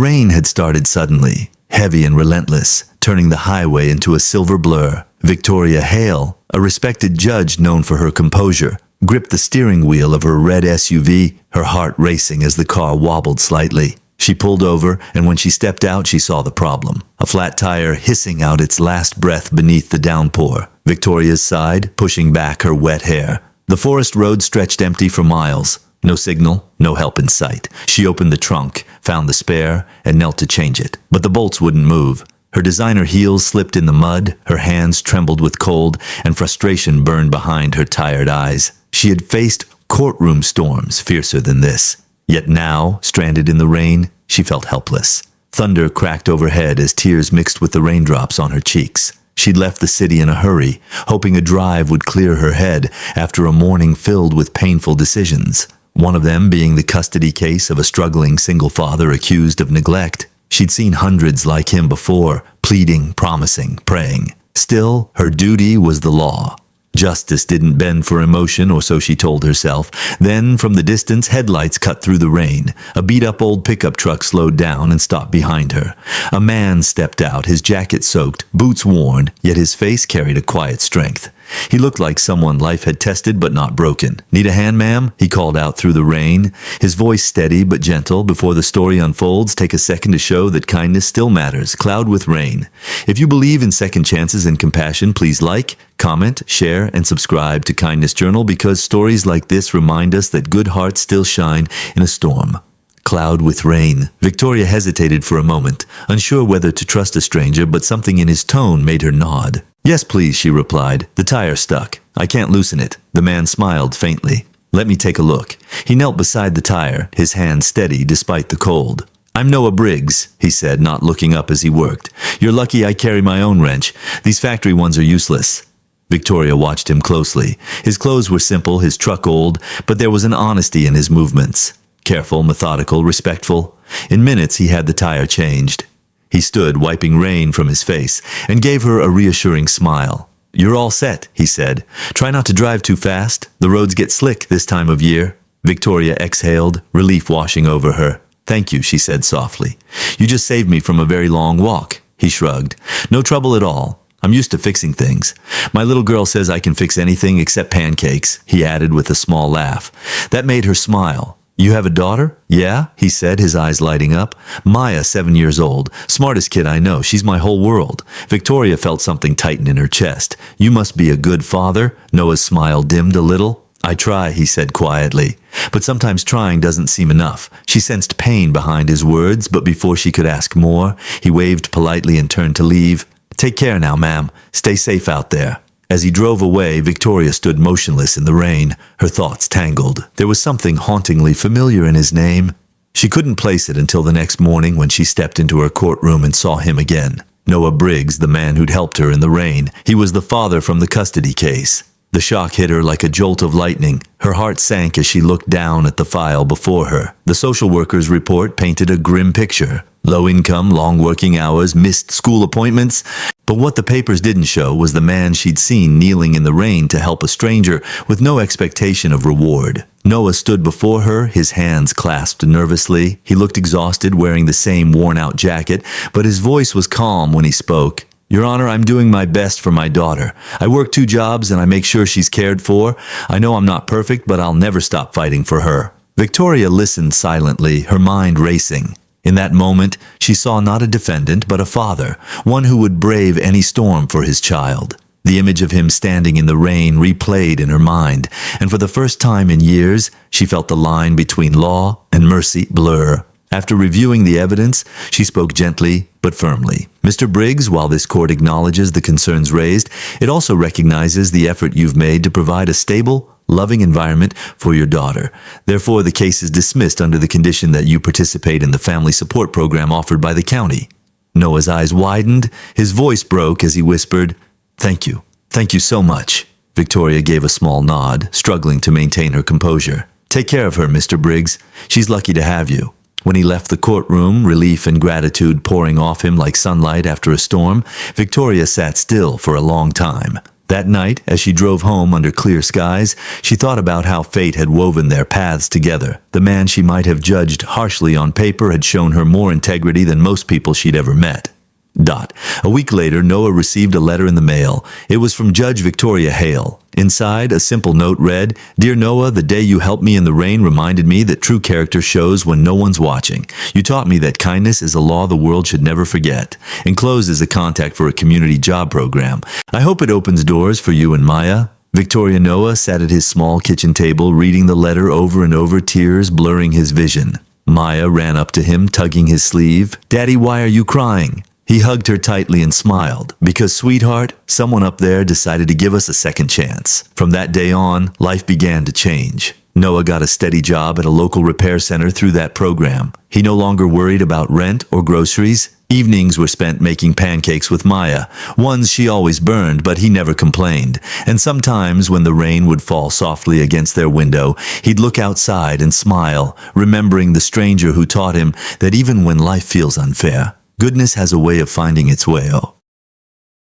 rain had started suddenly, heavy and relentless, turning the highway into a silver blur. Victoria Hale, a respected judge known for her composure, gripped the steering wheel of her red SUV, her heart racing as the car wobbled slightly. She pulled over, and when she stepped out, she saw the problem. A flat tire hissing out its last breath beneath the downpour. Victoria's side, pushing back her wet hair. The forest road stretched empty for miles. No signal, no help in sight. She opened the trunk, found the spare, and knelt to change it. But the bolts wouldn't move. Her designer heels slipped in the mud, her hands trembled with cold, and frustration burned behind her tired eyes. She had faced courtroom storms fiercer than this. Yet now, stranded in the rain, she felt helpless. Thunder cracked overhead as tears mixed with the raindrops on her cheeks. She'd left the city in a hurry, hoping a drive would clear her head after a morning filled with painful decisions. One of them being the custody case of a struggling single father accused of neglect. She'd seen hundreds like him before, pleading, promising, praying. Still, her duty was the law. Justice didn't bend for emotion, or so she told herself. Then, from the distance, headlights cut through the rain. A beat-up old pickup truck slowed down and stopped behind her. A man stepped out, his jacket soaked, boots worn, yet his face carried a quiet strength. He looked like someone life had tested but not broken. "Need a hand, ma'am?" he called out through the rain. His voice steady but gentle. "Before the story unfolds, take a second to show that kindness still matters. Cloud with rain. If you believe in second chances and compassion, please like, comment, share, and subscribe to Kindness Journal, because stories like this remind us that good hearts still shine in a storm." Cloud with rain. Victoria hesitated for a moment, unsure whether to trust a stranger, but something in his tone made her nod. "Yes, please," she replied. "The tire's stuck. I can't loosen it." The man smiled faintly. "Let me take a look." He knelt beside the tire, his hand steady despite the cold. "I'm Noah Briggs," he said, not looking up as he worked. "You're lucky I carry my own wrench. These factory ones are useless." Victoria watched him closely. His clothes were simple, his truck old, but there was an honesty in his movements. Careful, methodical, respectful. In minutes he had the tire changed. He stood, wiping rain from his face, and gave her a reassuring smile. "You're all set," he said. "Try not to drive too fast. The roads get slick this time of year." Victoria exhaled, relief washing over her. "Thank you," she said softly. "You just saved me from a very long walk." He shrugged. "No trouble at all. I'm used to fixing things. My little girl says I can fix anything except pancakes," he added with a small laugh. That made her smile. "You have a daughter?" "Yeah," he said, his eyes lighting up. "Maya, 7 years old. Smartest kid I know. She's my whole world." Victoria felt something tighten in her chest. "You must be a good father." Noah's smile dimmed a little. "I try," he said quietly. "But sometimes trying doesn't seem enough." She sensed pain behind his words, but before she could ask more, he waved politely and turned to leave. "Take care now, ma'am. Stay safe out there." As he drove away, Victoria stood motionless in the rain, her thoughts tangled. There was something hauntingly familiar in his name. She couldn't place it until the next morning when she stepped into her courtroom and saw him again. Noah Briggs, the man who'd helped her in the rain. He was the father from the custody case. The shock hit her like a jolt of lightning. Her heart sank as she looked down at the file before her. The social worker's report painted a grim picture. Low income, long working hours, missed school appointments. But what the papers didn't show was the man she'd seen kneeling in the rain to help a stranger with no expectation of reward. Noah stood before her, his hands clasped nervously. He looked exhausted, wearing the same worn-out jacket, but his voice was calm when he spoke. "Your Honor, I'm doing my best for my daughter. I work 2 jobs and I make sure she's cared for. I know I'm not perfect, but I'll never stop fighting for her." Victoria listened silently, her mind racing. In that moment, she saw not a defendant, but a father, one who would brave any storm for his child. The image of him standing in the rain replayed in her mind, and for the first time in years, she felt the line between law and mercy blur. After reviewing the evidence, she spoke gently but firmly. "Mr. Briggs, while this court acknowledges the concerns raised, it also recognizes the effort you've made to provide a stable, loving environment for your daughter. Therefore, the case is dismissed under the condition that you participate in the family support program offered by the county." Noah's eyes widened. His voice broke as he whispered, "Thank you. Thank you so much." Victoria gave a small nod, struggling to maintain her composure. "Take care of her, Mr. Briggs. She's lucky to have you." When he left the courtroom, relief and gratitude pouring off him like sunlight after a storm, Victoria sat still for a long time. That night, as she drove home under clear skies, she thought about how fate had woven their paths together. The man she might have judged harshly on paper had shown her more integrity than most people she'd ever met. A week later, Noah received a letter in the mail. It was from Judge Victoria Hale. Inside, a simple note read, "Dear Noah, the day you helped me in the rain reminded me that true character shows when no one's watching. You taught me that kindness is a law the world should never forget." Enclosed is a contact for a community job program. I hope it opens doors for you and Maya. Victoria. Noah sat at his small kitchen table, reading the letter over and over, tears blurring his vision. Maya ran up to him, tugging his sleeve. "Daddy, why are you crying?" He hugged her tightly and smiled. "Because, sweetheart, someone up there decided to give us a second chance." From that day on, life began to change. Noah got a steady job at a local repair center through that program. He no longer worried about rent or groceries. Evenings were spent making pancakes with Maya, ones she always burned, but he never complained. And sometimes, when the rain would fall softly against their window, he'd look outside and smile, remembering the stranger who taught him that even when life feels unfair, goodness has a way of finding its way.